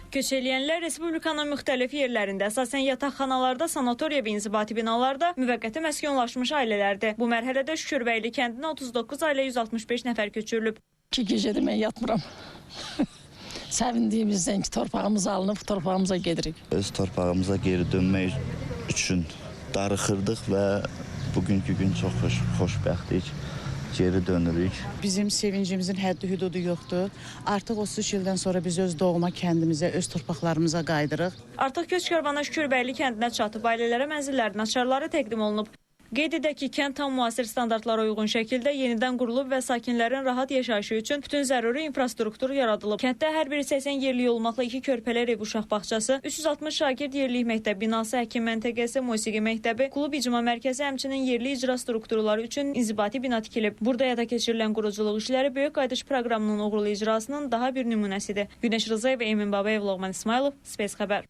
Köç eləyənlər Respublikanın müxtəlif yerlərində, əsasən yataqxanalarda, sanatoriya və inzibati binalarda müvəqqəti məskunlaşmış ailələrdir. Bu mərhələdə Şükürbəyli kəndinə 39 ailə 165 nəfər köçürülüb. 2 gecədir mən yatmıram. Sevindiyimizdən ki, torpağımız alınıb, torpağımıza gedirik. Öz torpağımıza geri dönmək üçün darıxırdıq və bugünkü gün çox xoşbəxtlik. Geri dönürük. Bizim sevincimizin həddi hüdudu yoxdur. Artıq 33 ildən sonra biz öz doğma kəndimizə, öz torpaqlarımıza qayıdırıq. Artıq köç karvanı Şükürbəyli kəndinə çatıb, ailələrə mənzillərin açarları təqdim olunub. Qeyd edək ki, kənd tam müasir standartlara uyğun şəkildə yenidən qurulub və sakinlərin rahat yaşayışı üçün bütün zəruri infrastruktur yaradılıb. Kənddə hər biri 80 yerlik olmaqla 2 körpələr ev uşaq bağçası, 360 şagird yerlik məktəb binası, həkim məntəqəsi, musiqi məktəbi, klub icma mərkəzi, həmçinin yerli icra strukturları üçün inzibati bina tikilib. Burada həyata keçirilən quruculuq işləri Böyük Qayıdış proqramının uğurlu icrasının daha bir nümunəsidir. Günəş Rızayev və Emin Babayev, Loğman İsmailov, Space Xəbər.